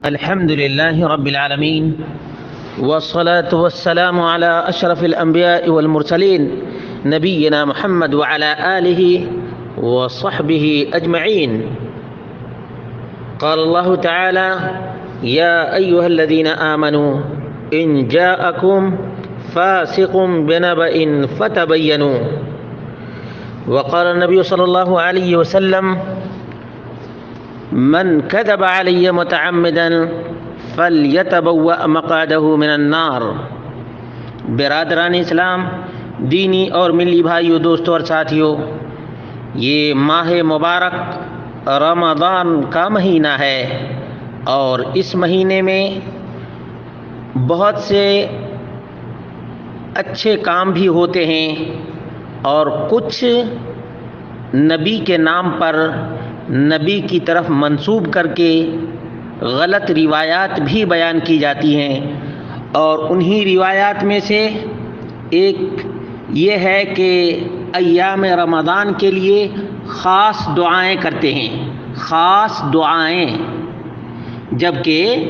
الحمد لله رب العالمين والصلاة والسلام على أشرف الأنبياء والمرسلين نبينا محمد وعلى آله وصحبه أجمعين. قال الله تعالى: يا أيها الذين آمنوا إن جاءكم فاسق بنبأ فتبينوا. وقال النبي صلى الله عليه وسلم: من كذب علی متعمدا فلیتبوأ مقعده من النار. برادران اسلام، دینی اور ملی بھائیوں، دوستوں اور ساتھیوں، یہ ماہ مبارک رمضان کا مہینہ ہے اور اس مہینے میں بہت سے اچھے کام بھی ہوتے ہیں اور کچھ نبی کے نام پر نبی کی طرف منسوب کر کے غلط روایات بھی بیان کی جاتی ہیں، اور انہی روایات میں سے ایک یہ ہے کہ ایام رمضان کے لیے خاص دعائیں کرتے ہیں، خاص دعائیں، جبکہ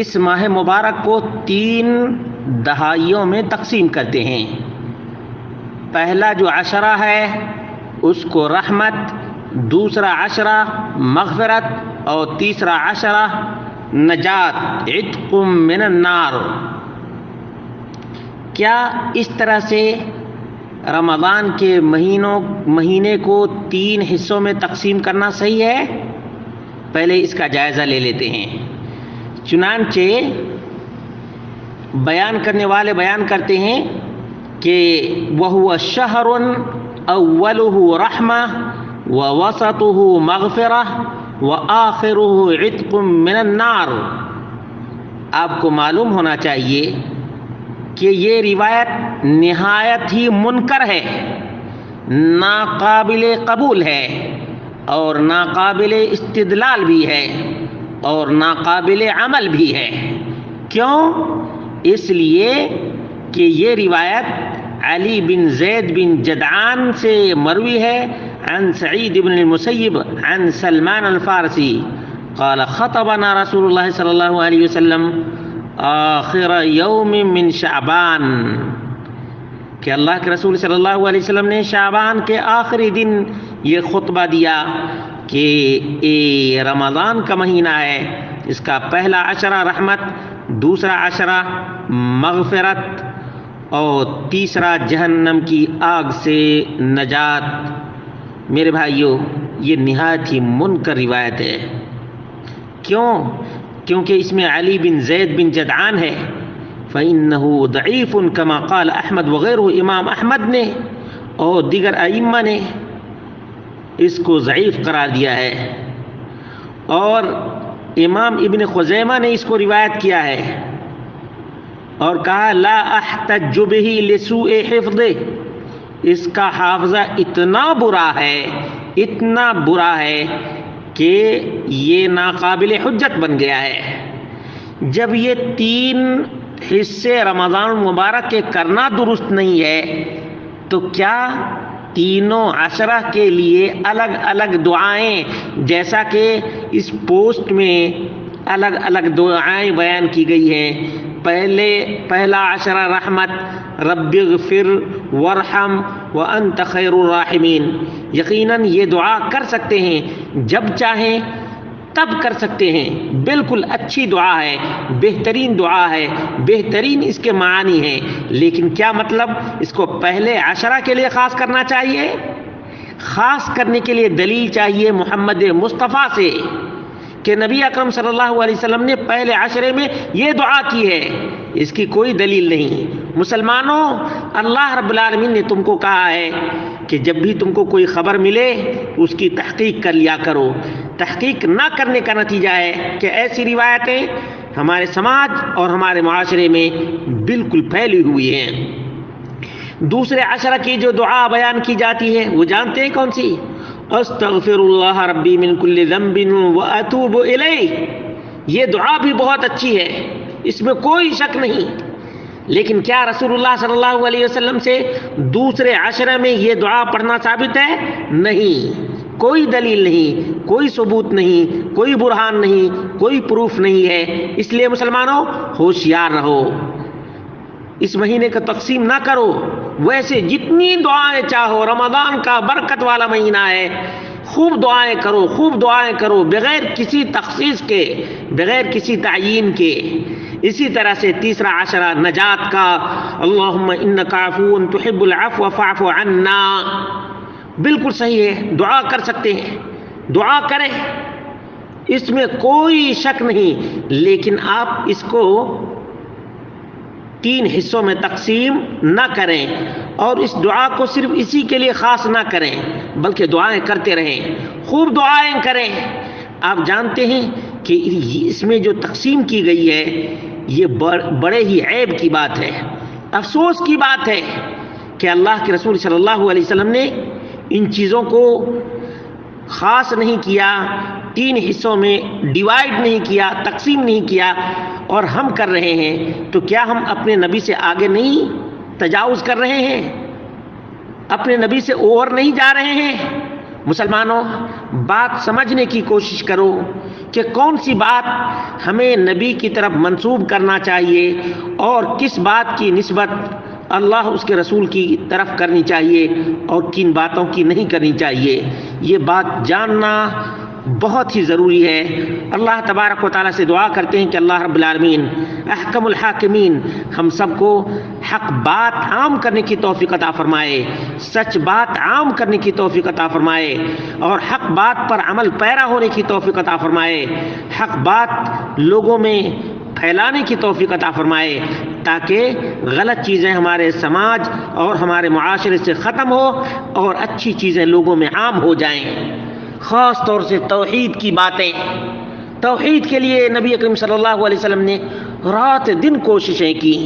اس ماہ مبارک کو 3 دہائیوں میں تقسیم کرتے ہیں۔ پہلا جو عشرہ ہے اس کو رحمت، دوسرا عشرہ مغفرت اور تیسرا عشرہ نجات، عتق من النار۔ کیا اس طرح سے رمضان کے مہینے کو 3 حصوں میں تقسیم کرنا صحیح ہے؟ پہلے اس کا جائزہ لے لیتے ہیں۔ چنانچہ بیان کرنے والے بیان کرتے ہیں کہ وَهُوَ شَهْرٌ أَوَّلُهُ رَحْمَةٌ وَوَسَطُهُ مَغْفِرَةٌ وَآخِرُهُ عِتْقٌ مِّنَ النَّارِ۔ آپ کو معلوم ہونا چاہیے کہ یہ روایت نہایت ہی منکر ہے، ناقابل قبول ہے اور ناقابل استدلال بھی ہے اور ناقابل عمل بھی ہے۔ کیوں؟ اس لیے کہ یہ روایت علی بن زید بن جدعان سے مروی ہے عن سعید بن المسیب عن سلمان الفارسی قال خطبنا رسول اللہ صلی اللہ علیہ وسلم آخر یوم من شعبان، کہ اللہ کے رسول صلی اللہ علیہ وسلم نے شعبان کے آخری دن یہ خطبہ دیا کہ رمضان کا مہینہ ہے، اس کا پہلا عشرہ رحمت، دوسرا عشرہ مغفرت اور تیسرا جہنم کی آگ سے نجات۔ میرے بھائیوں، یہ نہایت ہی منکر روایت ہے۔ کیوں؟ کیونکہ اس میں علی بن زید بن جدعان ہے، فَإِنَّهُ ضعیف كما قال احمد وغیرہ، امام احمد نے اور دیگر ائمہ نے اس کو ضعیف قرار دیا ہے، اور امام ابن خزیمہ نے اس کو روایت کیا ہے اور کہا لا احتج بہ لسوء حفظہ، اس کا حافظہ اتنا برا ہے، اتنا برا ہے کہ یہ ناقابل حجت بن گیا ہے۔ جب یہ 3 حصے رمضان مبارک کے کرنا درست نہیں ہے تو کیا تینوں عشرہ کے لیے الگ الگ دعائیں، جیسا کہ اس پوسٹ میں الگ الگ دعائیں بیان کی گئی ہیں، پہلا عشرہ رحمت، رب اغفر وارحم وانت خیر الراحمین، یقیناً یہ دعا کر سکتے ہیں، جب چاہیں تب کر سکتے ہیں، بالکل اچھی دعا ہے، بہترین دعا ہے، بہترین اس کے معانی ہیں، لیکن کیا مطلب اس کو پہلے عشرہ کے لیے خاص کرنا چاہیے؟ خاص کرنے کے لیے دلیل چاہیے محمد مصطفیٰ سے کہ نبی اکرم صلی اللہ علیہ وسلم نے پہلے عشرے میں یہ دعا کی ہے، اس کی کوئی دلیل نہیں۔ مسلمانوں، اللہ رب العالمین نے تم کو کہا ہے کہ جب بھی تم کو کوئی خبر ملے اس کی تحقیق کر لیا کرو۔ تحقیق نہ کرنے کا نتیجہ ہے کہ ایسی روایتیں ہمارے سماج اور ہمارے معاشرے میں بالکل پھیلی ہوئی ہیں۔ دوسرے عشرہ کی جو دعا بیان کی جاتی ہے وہ جانتے ہیں کون سی؟ استغفر اللہ ربی من کل ذنب واتوب الیہ۔ یہ دعا بھی بہت اچھی ہے، اس میں کوئی شک نہیں، لیکن کیا رسول اللہ صلی اللہ علیہ وسلم سے دوسرے عشرے میں یہ دعا پڑھنا ثابت ہے؟ نہیں۔ کوئی دلیل نہیں، کوئی ثبوت نہیں، کوئی برہان نہیں، کوئی پروف نہیں ہے۔ اس لیے مسلمانوں ہوشیار رہو، اس مہینے کا تقسیم نہ کرو، ویسے جتنی دعائیں چاہو، رمضان کا برکت والا مہینہ ہے، خوب دعائیں کرو، خوب دعائیں کرو، بغیر کسی تخصیص کے، بغیر کسی تعیین کے۔ اسی طرح سے تیسرا عشرہ نجات کا، اللہم انک عفو تحب العفو فاعف عنا، بالکل صحیح ہے، دعا کر سکتے ہیں، دعا کریں، اس میں کوئی شک نہیں، لیکن آپ اس کو 3 حصوں میں تقسیم نہ کریں، اور اس دعا کو صرف اسی کے لیے خاص نہ کریں، بلکہ دعائیں کرتے رہیں، خوب دعائیں کریں۔ آپ جانتے ہیں کہ اس میں جو تقسیم کی گئی ہے یہ بڑے ہی عیب کی بات ہے، افسوس کی بات ہے کہ اللہ کے رسول صلی اللہ علیہ وسلم نے ان چیزوں کو خاص نہیں کیا، 3 حصوں میں ڈیوائیڈ نہیں کیا، تقسیم نہیں کیا، اور ہم کر رہے ہیں۔ تو کیا ہم اپنے نبی سے آگے نہیں تجاوز کر رہے ہیں؟ اپنے نبی سے اوور نہیں جا رہے ہیں؟ مسلمانوں بات سمجھنے کی کوشش کرو کہ کون سی بات ہمیں نبی کی طرف منسوب کرنا چاہیے اور کس بات کی نسبت اللہ اس کے رسول کی طرف کرنی چاہیے اور کن باتوں کی نہیں کرنی چاہیے۔ یہ بات جاننا بہت ہی ضروری ہے۔ اللہ تبارک و تعالیٰ سے دعا کرتے ہیں کہ اللہ رب العالمین احکم الحاکمین ہم سب کو حق بات عام کرنے کی توفیق عطا فرمائے، سچ بات عام کرنے کی توفیق عطا فرمائے، اور حق بات پر عمل پیرا ہونے کی توفیق عطا فرمائے، حق بات لوگوں میں پھیلانے کی توفیق عطا فرمائے، تاکہ غلط چیزیں ہمارے سماج اور ہمارے معاشرے سے ختم ہو اور اچھی چیزیں لوگوں میں عام ہو جائیں۔ خاص طور سے توحید کی باتیں، توحید کے لیے نبی اکرم صلی اللہ علیہ وسلم نے رات دن کوششیں کی،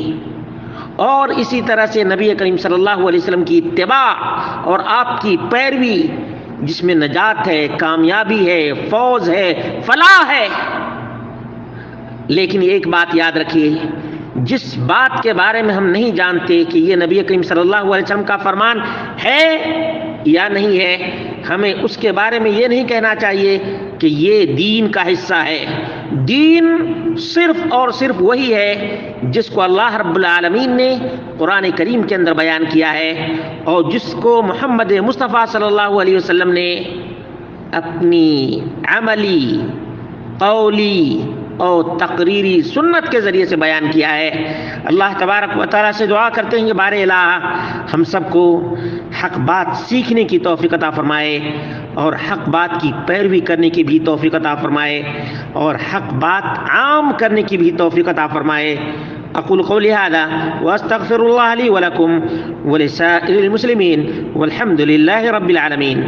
اور اسی طرح سے نبی کریم صلی اللہ علیہ وسلم کی اتباع اور آپ کی پیروی، جس میں نجات ہے، کامیابی ہے، فوز ہے، فلاح ہے۔ لیکن ایک بات یاد رکھیے، جس بات کے بارے میں ہم نہیں جانتے کہ یہ نبی کریم صلی اللہ علیہ وسلم کا فرمان ہے یا نہیں ہے، ہمیں اس کے بارے میں یہ نہیں کہنا چاہیے کہ یہ دین کا حصہ ہے۔ دین صرف اور صرف وہی ہے جس کو اللہ رب العالمین نے قرآن کریم کے اندر بیان کیا ہے، اور جس کو محمد مصطفیٰ صلی اللہ علیہ وسلم نے اپنی عملی، قولی اور تقریری سنت کے ذریعے سے بیان کیا ہے۔ اللہ تبارک و تعالیٰ سے دعا کرتے ہیں کہ بارے الہ ہم سب کو حق بات سیکھنے کی توفیق عطا فرمائے، اور حق بات کی پیروی کرنے کی بھی توفیق عطا فرمائے، اور حق بات عام کرنے کی بھی توفیق عطا فرمائے۔ اقول قولی ھذا واستغفر اللہ لی ولکم ولسائر المسلمین والحمد للہ رب العالمین۔